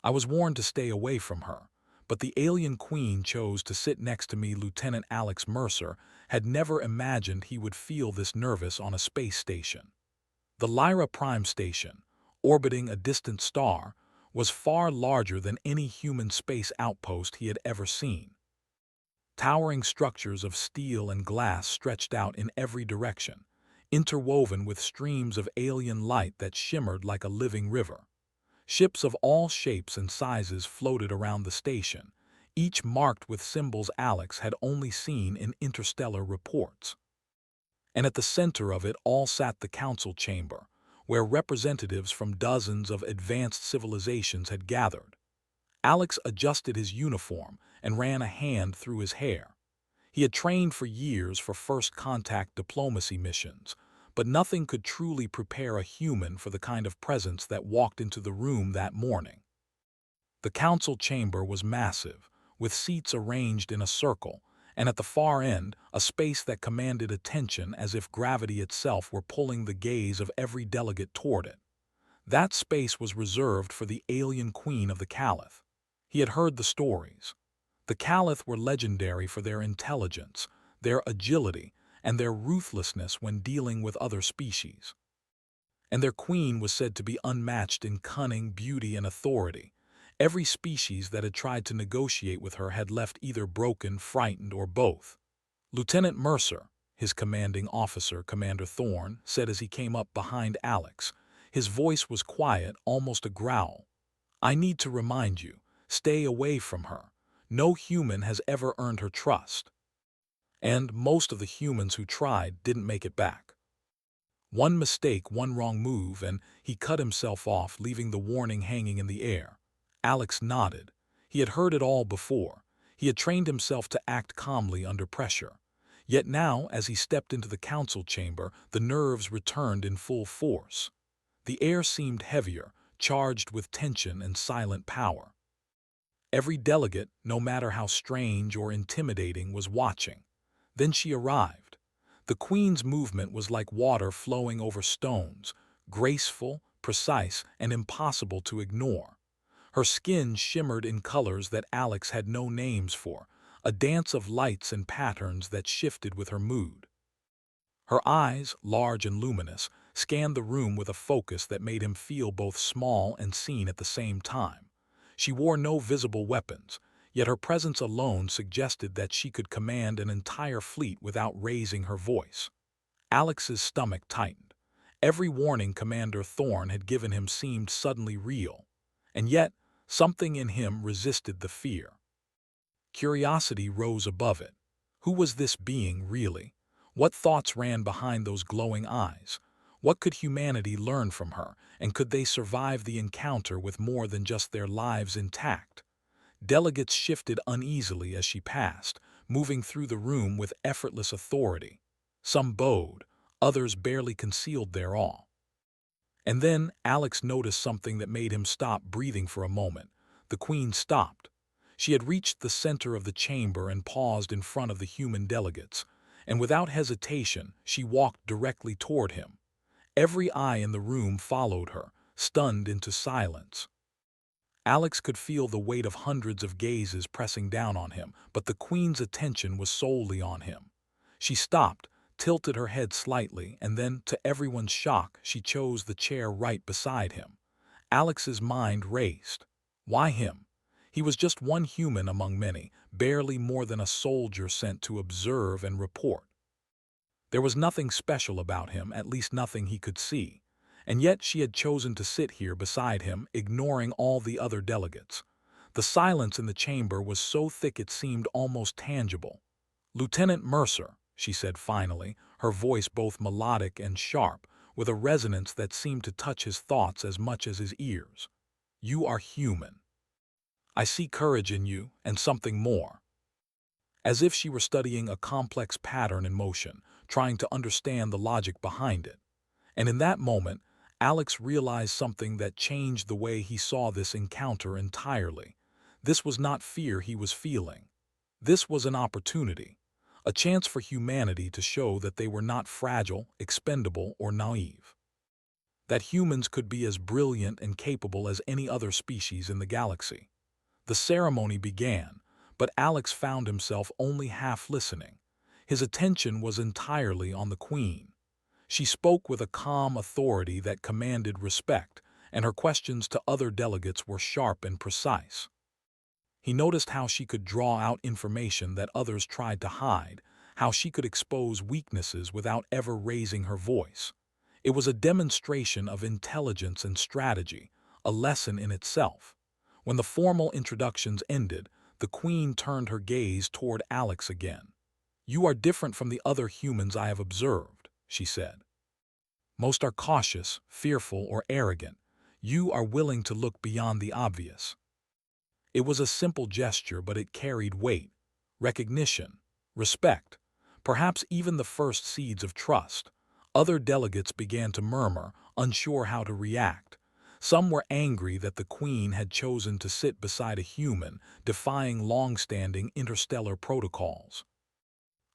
I was warned to stay away from her, but the alien queen chose to sit next to me. Lieutenant Alex Mercer had never imagined he would feel this nervous on a space station. The Lyra Prime Station, orbiting a distant star, was far larger than any human space outpost he had ever seen. Towering structures of steel and glass stretched out in every direction, interwoven with streams of alien light that shimmered like a living river. Ships of all shapes and sizes floated around the station, each marked with symbols Alex had only seen in interstellar reports. And at the center of it all sat the council chamber, where representatives from dozens of advanced civilizations had gathered. Alex adjusted his uniform and ran a hand through his hair. He had trained for years for first-contact diplomacy missions, but nothing could truly prepare a human for the kind of presence that walked into the room that morning. The council chamber was massive, with seats arranged in a circle, and at the far end, a space that commanded attention as if gravity itself were pulling the gaze of every delegate toward it. That space was reserved for the alien queen of the Caliph. He had heard the stories. The Caliph were legendary for their intelligence, their agility, and their ruthlessness when dealing with other species. And their queen was said to be unmatched in cunning, beauty, and authority. Every species that had tried to negotiate with her had left either broken, frightened, or both. Lieutenant Mercer, his commanding officer, Commander Thorne, said as he came up behind Alex. His voice was quiet, almost a growl. "I need to remind you, stay away from her. No human has ever earned her trust. And most of the humans who tried didn't make it back. One mistake, one wrong move, and he cut himself off, leaving the warning hanging in the air." Alex nodded. He had heard it all before. He had trained himself to act calmly under pressure. Yet now, as he stepped into the council chamber, the nerves returned in full force. The air seemed heavier, charged with tension and silent power. Every delegate, no matter how strange or intimidating, was watching. Then she arrived. The Queen's movement was like water flowing over stones, graceful, precise, and impossible to ignore. Her skin shimmered in colors that Alex had no names for, a dance of lights and patterns that shifted with her mood. Her eyes, large and luminous, scanned the room with a focus that made him feel both small and seen at the same time. She wore no visible weapons, yet her presence alone suggested that she could command an entire fleet without raising her voice. Alex's stomach tightened. Every warning Commander Thorne had given him seemed suddenly real, and yet something in him resisted the fear. Curiosity rose above it. Who was this being, really? What thoughts ran behind those glowing eyes? What could humanity learn from her, and could they survive the encounter with more than just their lives intact? Delegates shifted uneasily as she passed, moving through the room with effortless authority. Some bowed, others barely concealed their awe. And then Alex noticed something that made him stop breathing for a moment. The Queen stopped. She had reached the center of the chamber and paused in front of the human delegates, and without hesitation she walked directly toward him. Every eye in the room followed her, stunned into silence. Alex could feel the weight of hundreds of gazes pressing down on him, but the Queen's attention was solely on him. She stopped, tilted her head slightly, and then, to everyone's shock, she chose the chair right beside him. Alex's mind raced. Why him? He was just one human among many, barely more than a soldier sent to observe and report. There was nothing special about him, at least nothing he could see. And yet she had chosen to sit here beside him, ignoring all the other delegates. The silence in the chamber was so thick it seemed almost tangible. "Lieutenant Mercer," she said finally, her voice both melodic and sharp, with a resonance that seemed to touch his thoughts as much as his ears. "You are human. I see courage in you, and something more." As if she were studying a complex pattern in motion, trying to understand the logic behind it. And in that moment, Alex realized something that changed the way he saw this encounter entirely. This was not fear he was feeling. This was an opportunity, a chance for humanity to show that they were not fragile, expendable, or naive. that humans could be as brilliant and capable as any other species in the galaxy. The ceremony began, but Alex found himself only half listening. His attention was entirely on the Queen. She spoke with a calm authority that commanded respect, and her questions to other delegates were sharp and precise. He noticed how she could draw out information that others tried to hide, how she could expose weaknesses without ever raising her voice. It was a demonstration of intelligence and strategy, a lesson in itself. When the formal introductions ended, the Queen turned her gaze toward Alex again. "You are different from the other humans I have observed," she said. "Most are cautious, fearful, or arrogant. You are willing to look beyond the obvious." It was a simple gesture, but it carried weight, recognition, respect, perhaps even the first seeds of trust. Other delegates began to murmur, unsure how to react. Some were angry that the Queen had chosen to sit beside a human, defying long-standing interstellar protocols.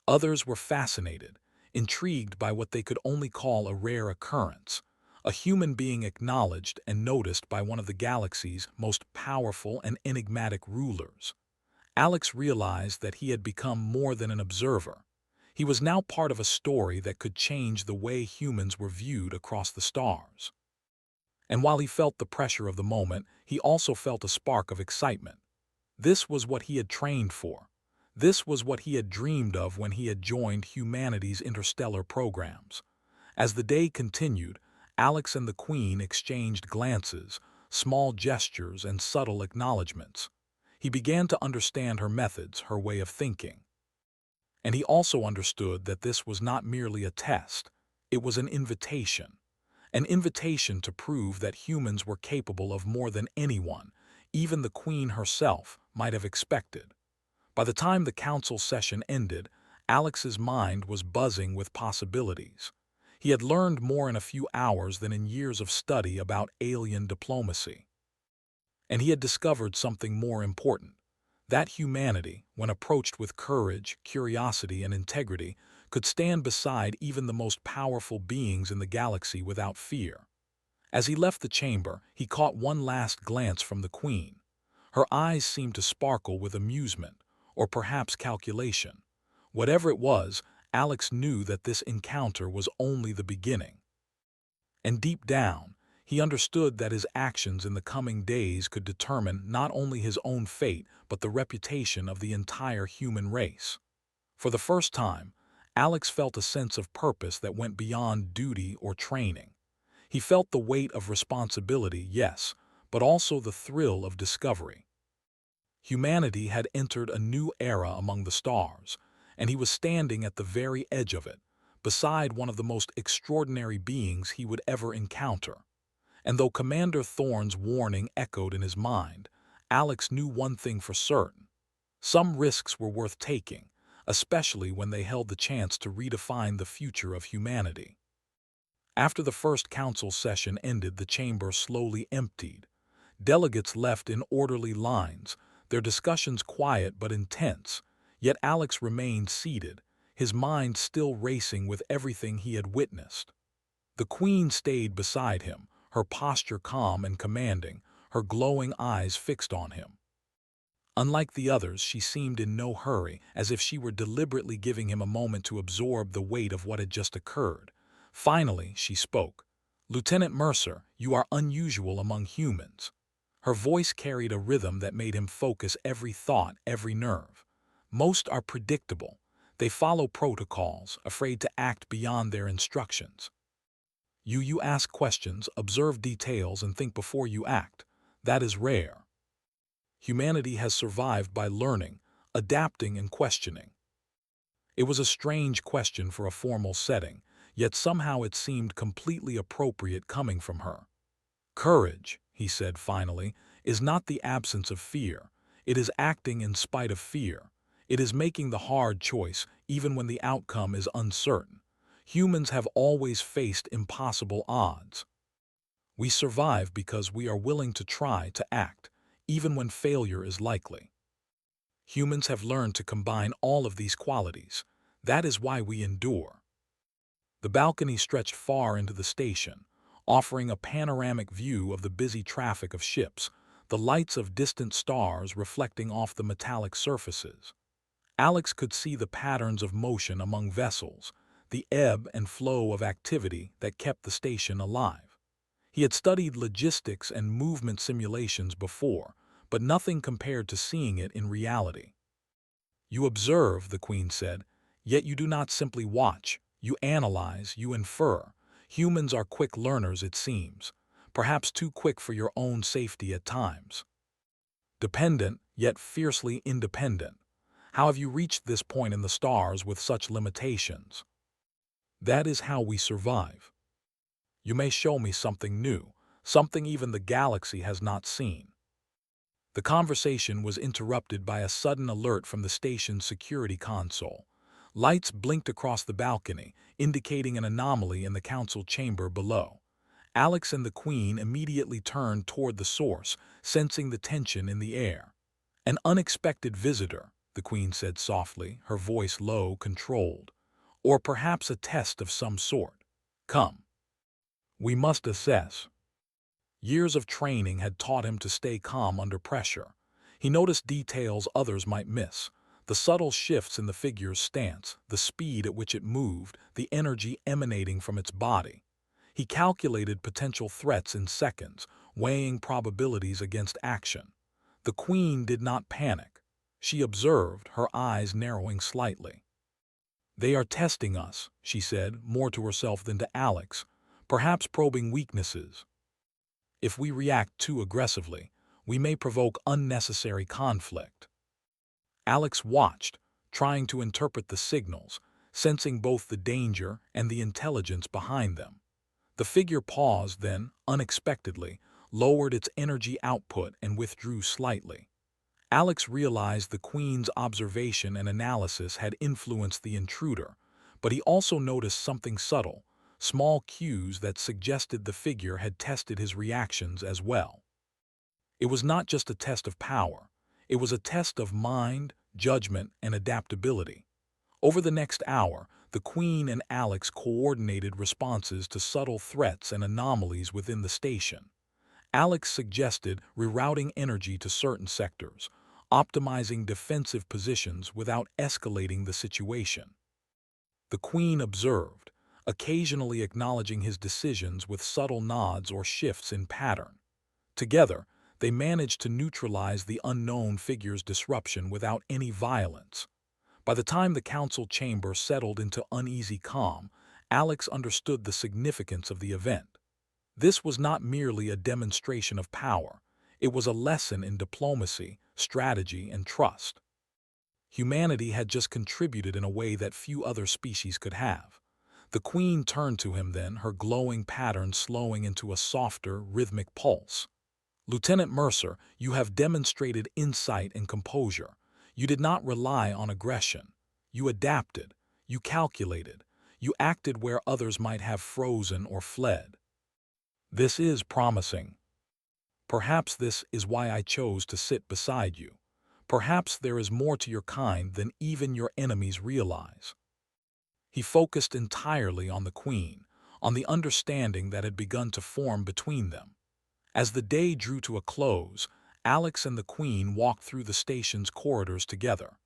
Others were fascinated, intrigued by what they could only call a rare occurrence, a human being acknowledged and noticed by one of the galaxy's most powerful and enigmatic rulers. Alex realized that he had become more than an observer. He was now part of a story that could change the way humans were viewed across the stars. And while he felt the pressure of the moment, he also felt a spark of excitement. This was what he had trained for. This was what he had dreamed of when he had joined humanity's interstellar programs. As the day continued, Alex and the Queen exchanged glances, small gestures, and subtle acknowledgments. He began to understand her methods, her way of thinking. And he also understood that this was not merely a test, it was an invitation. An invitation to prove that humans were capable of more than anyone, even the Queen herself, might have expected. By the time the council session ended, Alex's mind was buzzing with possibilities. He had learned more in a few hours than in years of study about alien diplomacy. And he had discovered something more important, that humanity, when approached with courage, curiosity, and integrity, could stand beside even the most powerful beings in the galaxy without fear. As he left the chamber, he caught one last glance from the Queen. Her eyes seemed to sparkle with amusement, or perhaps calculation. Whatever it was, Alex knew that this encounter was only the beginning. And deep down, he understood that his actions in the coming days could determine not only his own fate, but the reputation of the entire human race. For the first time, Alex felt a sense of purpose that went beyond duty or training. He felt the weight of responsibility, yes, but also the thrill of discovery. Humanity had entered a new era among the stars, and he was standing at the very edge of it, beside one of the most extraordinary beings he would ever encounter. And though Commander Thorne's warning echoed in his mind, Alex knew one thing for certain. Some risks were worth taking, especially when they held the chance to redefine the future of humanity. After the first council session ended, the chamber slowly emptied. Delegates left in orderly lines, their discussions quiet but intense, yet Alex remained seated, his mind still racing with everything he had witnessed. The Queen stayed beside him, her posture calm and commanding, her glowing eyes fixed on him. Unlike the others, she seemed in no hurry, as if she were deliberately giving him a moment to absorb the weight of what had just occurred. Finally, she spoke. "Lieutenant Mercer, you are unusual among humans." Her voice carried a rhythm that made him focus every thought, every nerve. "Most are predictable. They follow protocols, afraid to act beyond their instructions. You ask questions, observe details, and think before you act. That is rare. Humanity has survived by learning, adapting, and questioning." It was a strange question for a formal setting, yet somehow it seemed completely appropriate coming from her. "Courage," he said finally, "is not the absence of fear. It is acting in spite of fear. It is making the hard choice, even when the outcome is uncertain. Humans have always faced impossible odds. We survive because we are willing to try to act, even when failure is likely. Humans have learned to combine all of these qualities. That is why we endure." The balcony stretched far into the station. offering a panoramic view of the busy traffic of ships, the lights of distant stars reflecting off the metallic surfaces. Alex could see the patterns of motion among vessels, the ebb and flow of activity that kept the station alive. He had studied logistics and movement simulations before, but nothing compared to seeing it in reality. "You observe," the Queen said, "yet you do not simply watch. You analyze, you infer. Humans are quick learners, it seems, perhaps too quick for your own safety at times. Dependent, yet fiercely independent. How have you reached this point in the stars with such limitations?" "That is how we survive. You may show me something new, something even the galaxy has not seen." The conversation was interrupted by a sudden alert from the station's security console. Lights blinked across the balcony, indicating an anomaly in the council chamber below. Alex and the Queen immediately turned toward the source, sensing the tension in the air. "An unexpected visitor," the Queen said softly, her voice low, controlled. "Or perhaps a test of some sort. Come. We must assess." Years of training had taught him to stay calm under pressure. He noticed details others might miss: the subtle shifts in the figure's stance, the speed at which it moved, the energy emanating from its body. He calculated potential threats in seconds, weighing probabilities against action. The Queen did not panic. She observed, her eyes narrowing slightly. "They are testing us," she said, more to herself than to Alex, "perhaps probing weaknesses. If we react too aggressively, we may provoke unnecessary conflict." Alex watched, trying to interpret the signals, sensing both the danger and the intelligence behind them. The figure paused, then, unexpectedly, lowered its energy output and withdrew slightly. Alex realized the Queen's observation and analysis had influenced the intruder, but he also noticed something subtle: small cues that suggested the figure had tested his reactions as well. It was not just a test of power, it was a test of mind, judgment, and adaptability. Over the next hour, the Queen and Alex coordinated responses to subtle threats and anomalies within the station. Alex suggested rerouting energy to certain sectors, optimizing defensive positions without escalating the situation. The Queen observed, occasionally acknowledging his decisions with subtle nods or shifts in pattern. Together, they managed to neutralize the unknown figure's disruption without any violence. By the time the council chamber settled into uneasy calm, Alex understood the significance of the event. This was not merely a demonstration of power, it was a lesson in diplomacy, strategy, and trust. Humanity had just contributed in a way that few other species could have. The Queen turned to him then, her glowing pattern slowing into a softer, rhythmic pulse. "Lieutenant Mercer, you have demonstrated insight and composure. You did not rely on aggression. You adapted, you calculated, you acted where others might have frozen or fled. This is promising. Perhaps this is why I chose to sit beside you. Perhaps there is more to your kind than even your enemies realize." He focused entirely on the Queen, on the understanding that had begun to form between them. As the day drew to a close, Alex and the Queen walked through the station's corridors together.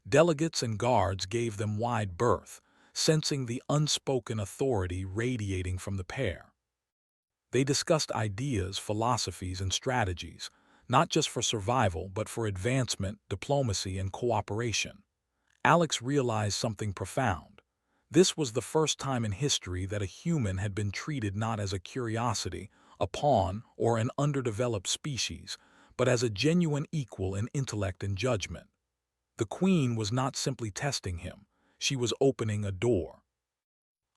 Delegates and guards gave them wide berth, sensing the unspoken authority radiating from the pair. They discussed ideas, philosophies, and strategies, not just for survival but for advancement, diplomacy, and cooperation. Alex realized something profound. This was the first time in history that a human had been treated not as a curiosity, a pawn, or an underdeveloped species, but as a genuine equal in intellect and judgment. The Queen was not simply testing him, she was opening a door.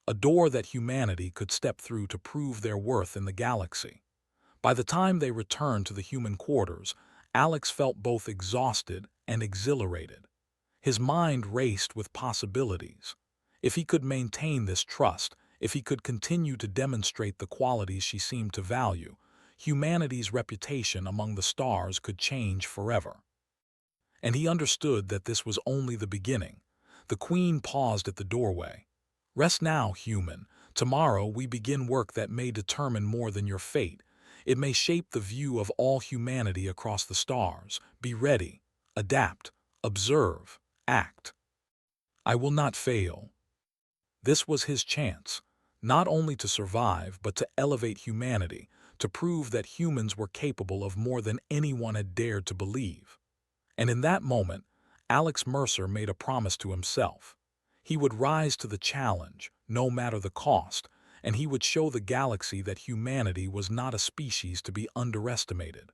A door that humanity could step through to prove their worth in the galaxy. By the time they returned to the human quarters, Alex felt both exhausted and exhilarated. His mind raced with possibilities. If he could maintain this trust, if he could continue to demonstrate the qualities she seemed to value, humanity's reputation among the stars could change forever. And he understood that this was only the beginning. The Queen paused at the doorway. "Rest now, human. Tomorrow we begin work that may determine more than your fate. It may shape the view of all humanity across the stars. Be ready, adapt, observe, act. I will not fail. This was his chance, not only to survive but to elevate humanity, to prove that humans were capable of more than anyone had dared to believe. And in that moment, Alex Mercer made a promise to himself. He would rise to the challenge, no matter the cost, and he would show the galaxy that humanity was not a species to be underestimated.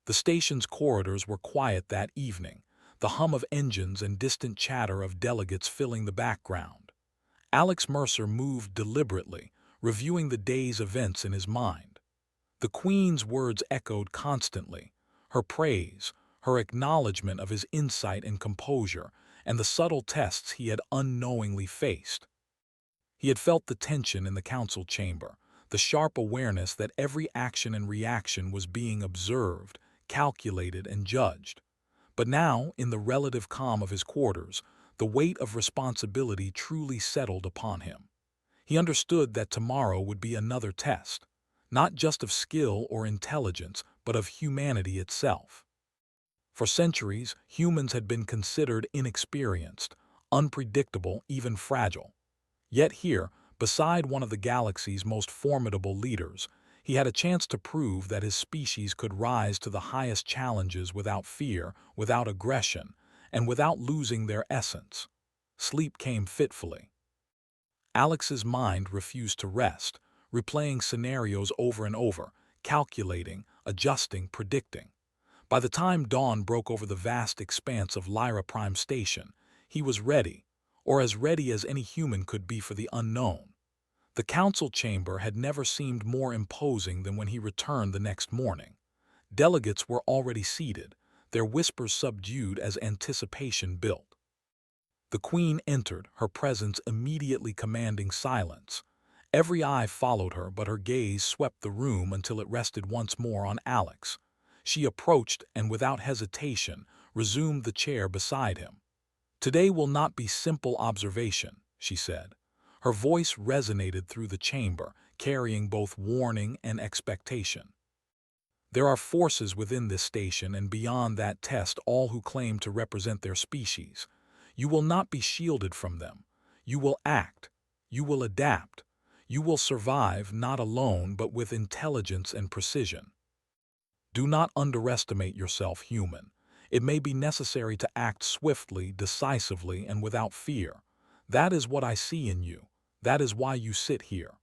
The station's corridors were quiet that evening, the hum of engines and distant chatter of delegates filling the background. Alex Mercer moved deliberately, reviewing the day's events in his mind. The Queen's words echoed constantly, her praise, her acknowledgement of his insight and composure, and the subtle tests he had unknowingly faced. He had felt the tension in the council chamber, the sharp awareness that every action and reaction was being observed, calculated, and judged. But now, in the relative calm of his quarters, the weight of responsibility truly settled upon him. He understood that tomorrow would be another test, not just of skill or intelligence, but of humanity itself. For centuries, humans had been considered inexperienced, unpredictable, even fragile. Yet here, beside one of the galaxy's most formidable leaders, he had a chance to prove that his species could rise to the highest challenges without fear, without aggression, and without losing their essence. Sleep came fitfully. Alex's mind refused to rest, replaying scenarios over and over, calculating, adjusting, predicting. By the time dawn broke over the vast expanse of Lyra Prime Station, he was ready, or as ready as any human could be for the unknown. The council chamber had never seemed more imposing than when he returned the next morning. Delegates were already seated, their whispers subdued as anticipation built. The Queen entered, her presence immediately commanding silence. Every eye followed her, but her gaze swept the room until it rested once more on Alex. She approached and, without hesitation, resumed the chair beside him. "Today will not be simple observation," she said. Her voice resonated through the chamber, carrying both warning and expectation. "There are forces within this station and beyond that test all who claim to represent their species. You will not be shielded from them. You will act. You will adapt. You will survive not alone but with intelligence and precision. Do not underestimate yourself, human. It may be necessary to act swiftly, decisively, and without fear. That is what I see in you. That is why you sit here."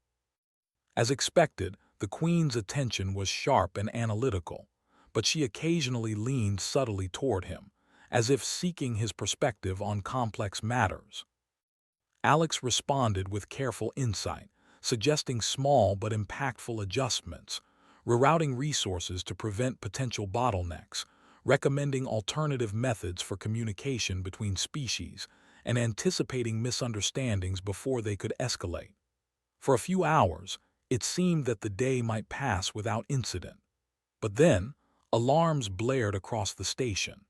As expected, the Queen's attention was sharp and analytical, but she occasionally leaned subtly toward him, as if seeking his perspective on complex matters. Alex responded with careful insight, suggesting small but impactful adjustments, rerouting resources to prevent potential bottlenecks, recommending alternative methods for communication between species, and anticipating misunderstandings before they could escalate. For a few hours, it seemed that the day might pass without incident. But then, alarms blared across the station.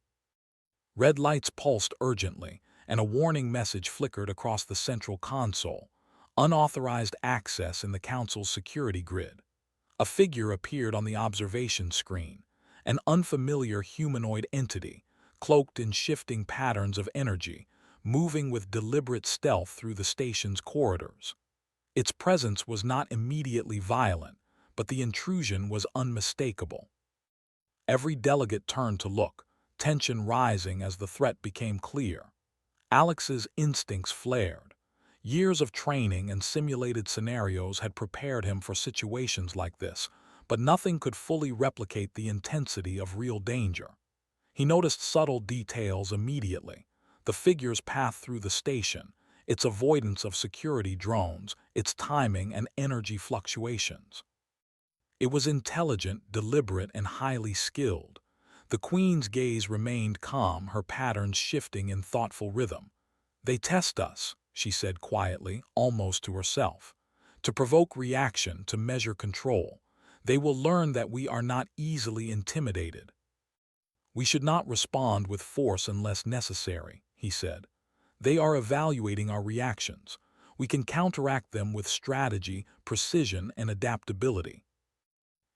Red lights pulsed urgently, and a warning message flickered across the central console: unauthorized access in the council's security grid. A figure appeared on the observation screen, an unfamiliar humanoid entity, cloaked in shifting patterns of energy, moving with deliberate stealth through the station's corridors. Its presence was not immediately violent, but the intrusion was unmistakable. Every delegate turned to look, tension rising as the threat became clear. Alex's instincts flared. Years of training and simulated scenarios had prepared him for situations like this, but nothing could fully replicate the intensity of real danger. He noticed subtle details immediately: the figure's path through the station, its avoidance of security drones, its timing and energy fluctuations. It was intelligent, deliberate, and highly skilled. The Queen's gaze remained calm, her patterns shifting in thoughtful rhythm. "They test us," she said quietly, almost to herself. "To provoke reaction, to measure control. They will learn that we are not easily intimidated." "We should not respond with force unless necessary," he said. "They are evaluating our reactions. we can counteract them with strategy, precision, and adaptability.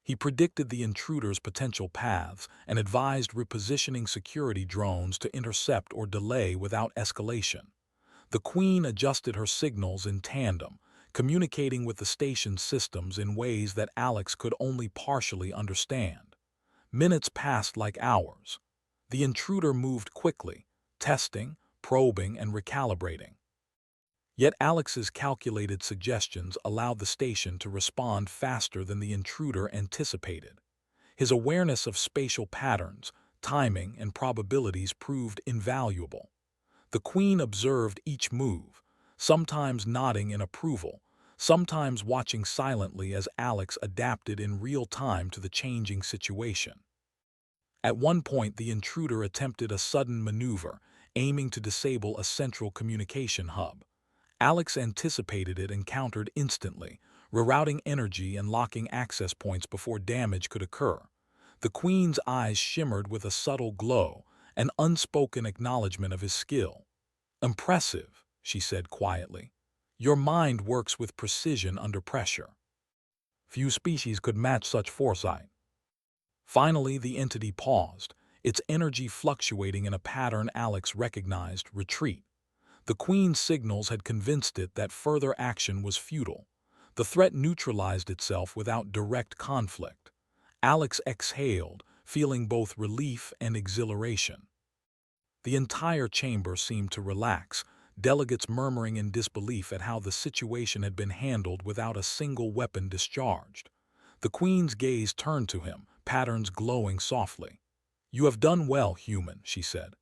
He predicted the intruder's potential paths and advised repositioning security drones to intercept or delay without escalation. The Queen adjusted her signals in tandem, communicating with the station's systems in ways that Alex could only partially understand. Minutes passed like hours. The intruder moved quickly, testing, probing, and recalibrating. Yet Alex's calculated suggestions allowed the station to respond faster than the intruder anticipated. His awareness of spatial patterns, timing, and probabilities proved invaluable. The Queen observed each move, sometimes nodding in approval, sometimes watching silently as Alex adapted in real time to the changing situation. At one point, the intruder attempted a sudden maneuver, aiming to disable a central communication hub. Alex anticipated it and countered instantly, rerouting energy and locking access points before damage could occur. The Queen's eyes shimmered with a subtle glow, an unspoken acknowledgement of his skill. "Impressive," she said quietly. "Your mind works with precision under pressure. Few species could match such foresight." Finally, the entity paused, its energy fluctuating in a pattern Alex recognized: retreat. The Queen's signals had convinced it that further action was futile. The threat neutralized itself without direct conflict. Alex exhaled, feeling both relief and exhilaration. The entire chamber seemed to relax, delegates murmuring in disbelief at how the situation had been handled without a single weapon discharged. The Queen's gaze turned to him, patterns glowing softly. "You have done well, human," she said.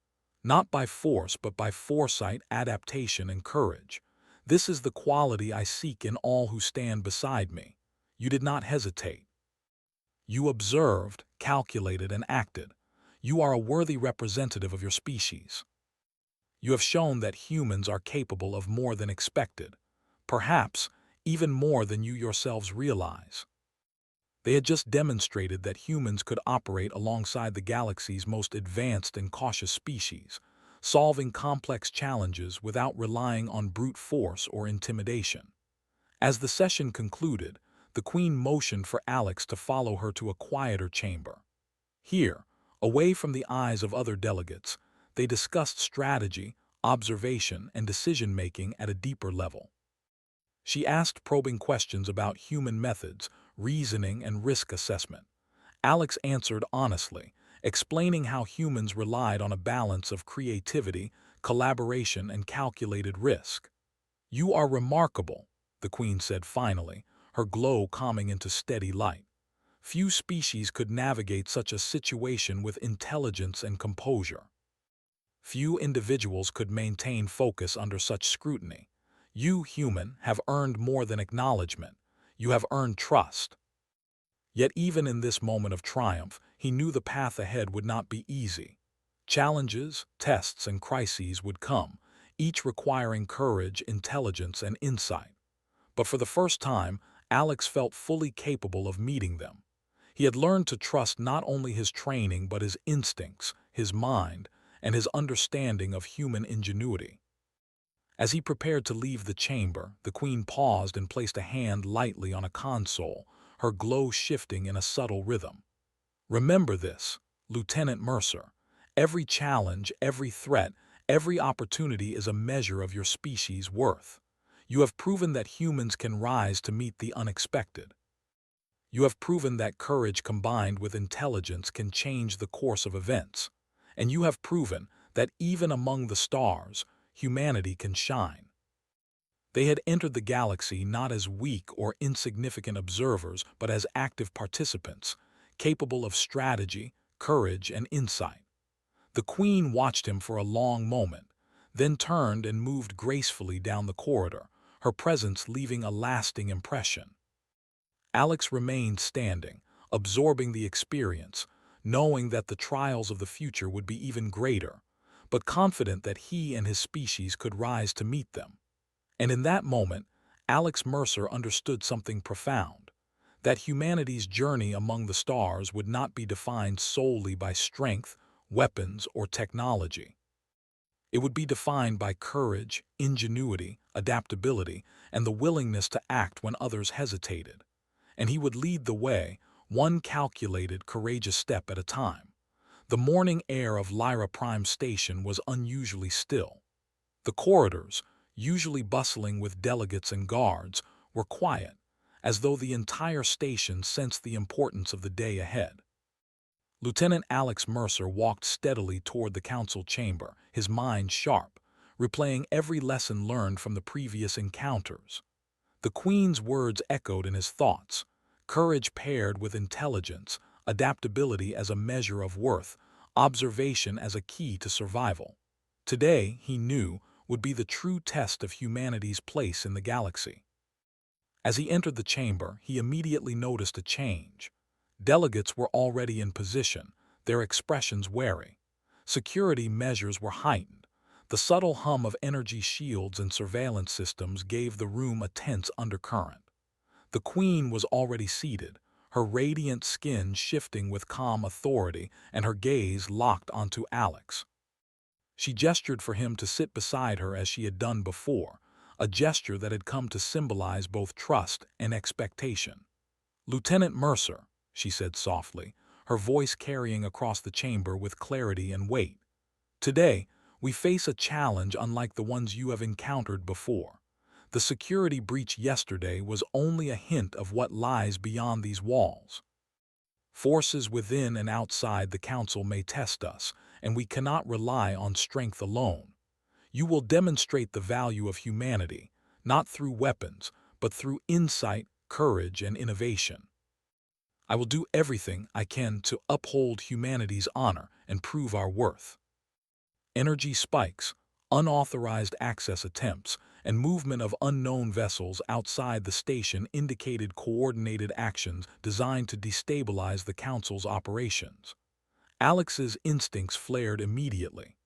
"Not by force, but by foresight, adaptation, and courage. This is the quality I seek in all who stand beside me. You did not hesitate. You observed, calculated, and acted. You are a worthy representative of your species. You have shown that humans are capable of more than expected, perhaps even more than you yourselves realize." They had just demonstrated that humans could operate alongside the galaxy's most advanced and cautious species, solving complex challenges without relying on brute force or intimidation. As the session concluded, the Queen motioned for Alex to follow her to a quieter chamber. Here, away from the eyes of other delegates, they discussed strategy, observation, and decision-making at a deeper level. She asked probing questions about human methods, reasoning, and risk assessment. Alex answered honestly, explaining how humans relied on a balance of creativity, collaboration, and calculated risk. "You are remarkable," the Queen said finally, her glow calming into steady light. "Few species could navigate such a situation with intelligence and composure. Few individuals could maintain focus under such scrutiny. You, human, have earned more than acknowledgement. You have earned trust." Yet even in this moment of triumph, he knew the path ahead would not be easy. Challenges, tests, and crises would come, each requiring courage, intelligence, and insight. But for the first time, Alex felt fully capable of meeting them. He had learned to trust not only his training but his instincts, his mind, and his understanding of human ingenuity. As he prepared to leave the chamber, the Queen paused and placed a hand lightly on a console, her glow shifting in a subtle rhythm. "Remember this, Lieutenant Mercer. Every challenge, every threat, every opportunity is a measure of your species' worth. You have proven that humans can rise to meet the unexpected. You have proven that courage combined with intelligence can change the course of events. And you have proven that even among the stars, humanity can shine." They had entered the galaxy not as weak or insignificant observers, but as active participants, capable of strategy, courage, and insight. The Queen watched him for a long moment, then turned and moved gracefully down the corridor, her presence leaving a lasting impression. Alex remained standing, absorbing the experience, knowing that the trials of the future would be even greater, but confident that he and his species could rise to meet them. And in that moment, Alex Mercer understood something profound: that humanity's journey among the stars would not be defined solely by strength, weapons, or technology. It would be defined by courage, ingenuity, adaptability, and the willingness to act when others hesitated. And he would lead the way, one calculated, courageous step at a time. The morning air of Lyra Prime Station was unusually still. The corridors, usually bustling with delegates and guards, were quiet, as though the entire station sensed the importance of the day ahead. Lieutenant Alex Mercer walked steadily toward the council chamber, his mind sharp, replaying every lesson learned from the previous encounters. The Queen's words echoed in his thoughts: courage paired with intelligence, adaptability as a measure of worth, observation as a key to survival. Today, he knew, would be the true test of humanity's place in the galaxy. As he entered the chamber, he immediately noticed a change. Delegates were already in position, their expressions wary. Security measures were heightened. The subtle hum of energy shields and surveillance systems gave the room a tense undercurrent. The Queen was already seated, her radiant skin shifting with calm authority and her gaze locked onto Alex. She gestured for him to sit beside her as she had done before, a gesture that had come to symbolize both trust and expectation. "Lieutenant Mercer," she said softly, her voice carrying across the chamber with clarity and weight. "Today, we face a challenge unlike the ones you have encountered before. The security breach yesterday was only a hint of what lies beyond these walls. Forces within and outside the Council may test us, and we cannot rely on strength alone. You will demonstrate the value of humanity, not through weapons, but through insight, courage, and innovation. I will do everything I can to uphold humanity's honor and prove our worth." Energy spikes, unauthorized access attempts, and movement of unknown vessels outside the station indicated coordinated actions designed to destabilize the Council's operations. Alex's instincts flared immediately.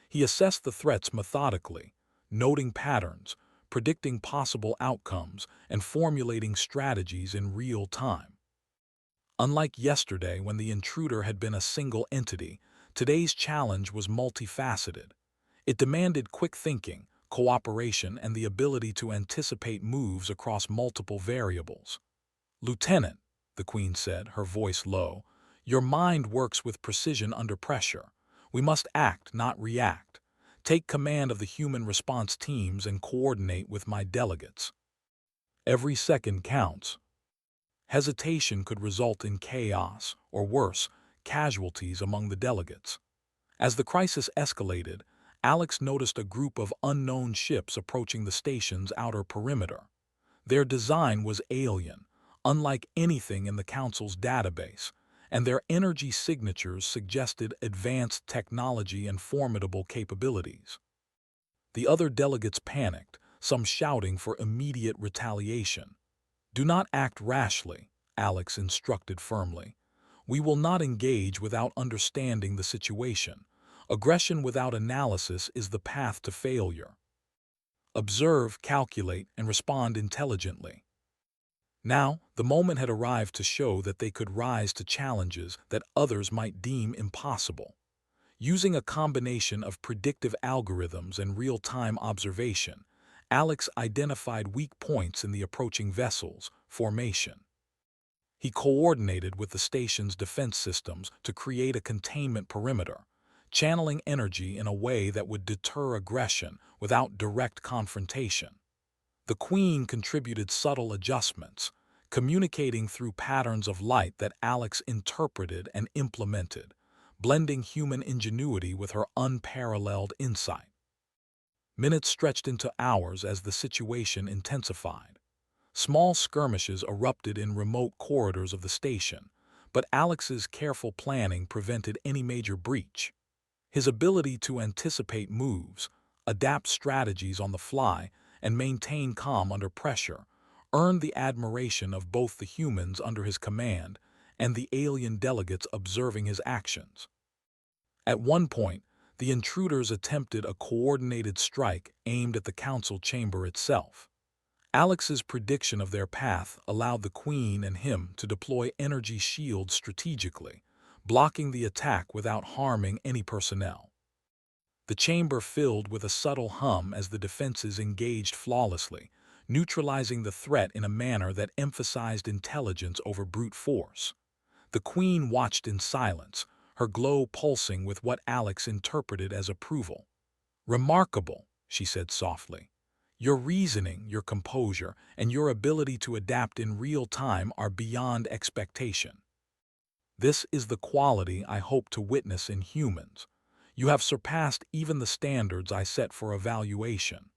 He assessed the threats methodically, noting patterns, predicting possible outcomes, and formulating strategies in real time. Unlike yesterday when the intruder had been a single entity, today's challenge was multifaceted. It demanded quick thinking, cooperation, and the ability to anticipate moves across multiple variables. "Lieutenant," the Queen said, her voice low, "your mind works with precision under pressure. We must act, not react. Take command of the human response teams and coordinate with my delegates. Every second counts. Hesitation could result in chaos, or worse, casualties among the delegates." As the crisis escalated, Alex noticed a group of unknown ships approaching the station's outer perimeter. Their design was alien, unlike anything in the Council's database, and their energy signatures suggested advanced technology and formidable capabilities. The other delegates panicked, some shouting for immediate retaliation. "Do not act rashly," Alex instructed firmly. "We will not engage without understanding the situation. Aggression without analysis is the path to failure. Observe, calculate, and respond intelligently." Now, the moment had arrived to show that they could rise to challenges that others might deem impossible. Using a combination of predictive algorithms and real-time observation, Alex identified weak points in the approaching vessel's formation. He coordinated with the station's defense systems to create a containment perimeter, channeling energy in a way that would deter aggression without direct confrontation. The Queen contributed subtle adjustments, communicating through patterns of light that Alex interpreted and implemented, blending human ingenuity with her unparalleled insight. Minutes stretched into hours as the situation intensified. Small skirmishes erupted in remote corridors of the station, but Alex's careful planning prevented any major breach. His ability to anticipate moves, adapt strategies on the fly, and maintain calm under pressure earned the admiration of both the humans under his command and the alien delegates observing his actions. At one point, the intruders attempted a coordinated strike aimed at the council chamber itself. Alex's prediction of their path allowed the Queen and him to deploy energy shields strategically, blocking the attack without harming any personnel. The chamber filled with a subtle hum as the defenses engaged flawlessly, neutralizing the threat in a manner that emphasized intelligence over brute force. The queen watched in silence, her glow pulsing with what Alex interpreted as approval. "Remarkable," she said softly. "Your reasoning, your composure, and your ability to adapt in real time are beyond expectation. This is the quality I hope to witness in humans. You have surpassed even the standards I set for evaluation."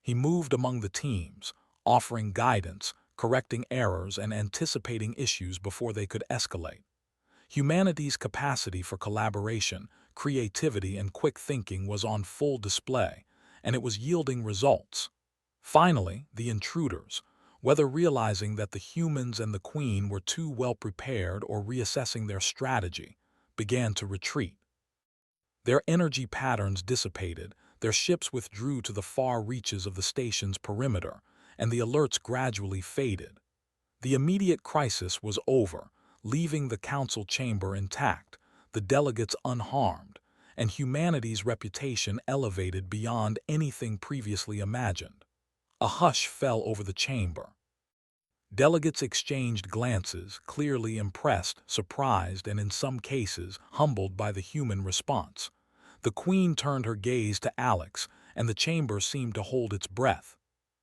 He moved among the teams, offering guidance, correcting errors, and anticipating issues before they could escalate. Humanity's capacity for collaboration, creativity, and quick thinking was on full display, and it was yielding results. Finally, the intruders, whether realizing that the humans and the queen were too well prepared or reassessing their strategy, began to retreat. Their energy patterns dissipated, their ships withdrew to the far reaches of the station's perimeter, and the alerts gradually faded. The immediate crisis was over, leaving the council chamber intact, the delegates unharmed, and humanity's reputation elevated beyond anything previously imagined. A hush fell over the chamber. Delegates exchanged glances, clearly impressed, surprised, and in some cases, humbled by the human response. The queen turned her gaze to Alex, and the chamber seemed to hold its breath.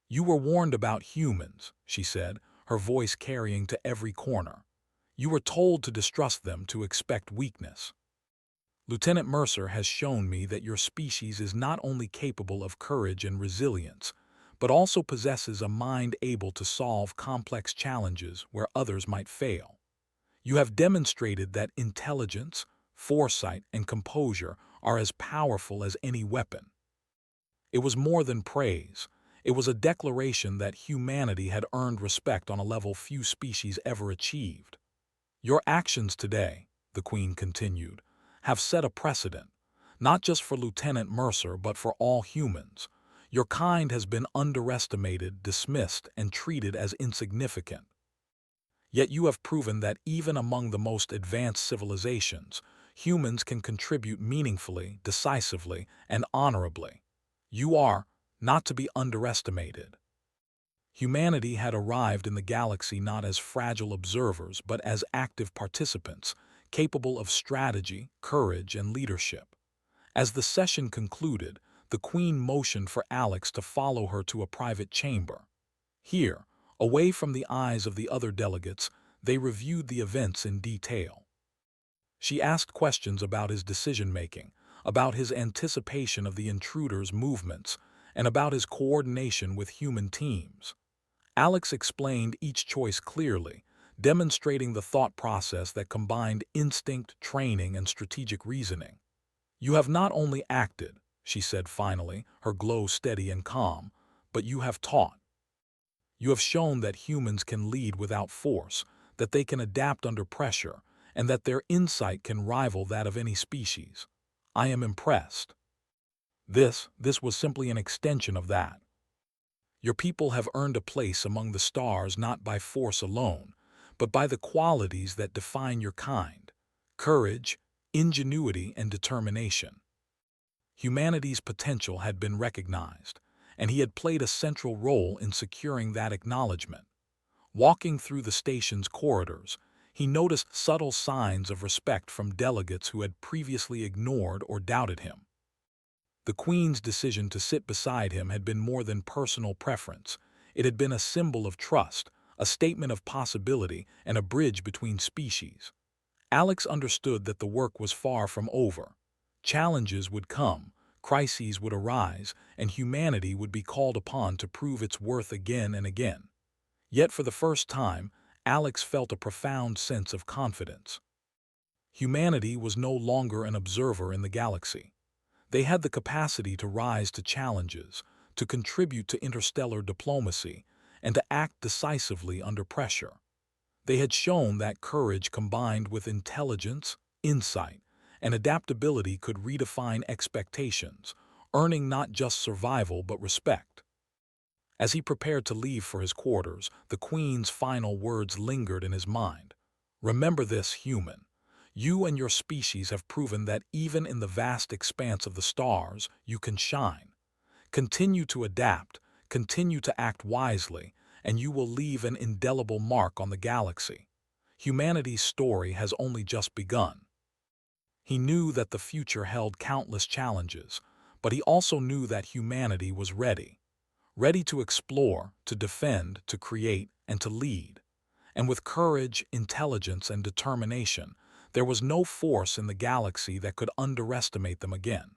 "You were warned about humans," she said, her voice carrying to every corner. "You were told to distrust them, to expect weakness. Lieutenant Mercer has shown me that your species is not only capable of courage and resilience, but also possesses a mind able to solve complex challenges where others might fail. You have demonstrated that intelligence, foresight, and composure are as powerful as any weapon." It was more than praise. It was a declaration that humanity had earned respect on a level few species ever achieved. "Your actions today," the Queen continued, "have set a precedent, not just for Lieutenant Mercer but for all humans. Your kind has been underestimated, dismissed, and treated as insignificant. Yet you have proven that even among the most advanced civilizations, humans can contribute meaningfully, decisively, and honorably. You are not to be underestimated." Humanity had arrived in the galaxy not as fragile observers but as active participants, capable of strategy, courage, and leadership. As the session concluded, the Queen motioned for Alex to follow her to a private chamber. Here, away from the eyes of the other delegates, they reviewed the events in detail. She asked questions about his decision-making, about his anticipation of the intruders' movements, and about his coordination with human teams. Alex explained each choice clearly, demonstrating the thought process that combined instinct, training, and strategic reasoning. "You have not only acted," she said finally, her glow steady and calm, "but you have taught. You have shown that humans can lead without force, that they can adapt under pressure, and that their insight can rival that of any species. I am impressed. This was simply an extension of that. Your people have earned a place among the stars not by force alone, but by the qualities that define your kind: courage, ingenuity, and determination." Humanity's potential had been recognized, and he had played a central role in securing that acknowledgement. Walking through the station's corridors, he noticed subtle signs of respect from delegates who had previously ignored or doubted him. The Queen's decision to sit beside him had been more than personal preference. It had been a symbol of trust, a statement of possibility, and a bridge between species. Alex understood that the work was far from over. Challenges would come, crises would arise, and humanity would be called upon to prove its worth again and again. Yet for the first time, Alex felt a profound sense of confidence. Humanity was no longer an observer in the galaxy. They had the capacity to rise to challenges, to contribute to interstellar diplomacy, and to act decisively under pressure. They had shown that courage combined with intelligence, insight, and adaptability could redefine expectations, earning not just survival but respect. As he prepared to leave for his quarters, the Queen's final words lingered in his mind. "Remember this, human. You and your species have proven that even in the vast expanse of the stars, you can shine. Continue to adapt, continue to act wisely, and you will leave an indelible mark on the galaxy. Humanity's story has only just begun. He knew that the future held countless challenges, but he also knew that humanity was ready to explore, to defend, to create, and to lead. And with courage, intelligence, and determination, there was no force in the galaxy that could underestimate them again.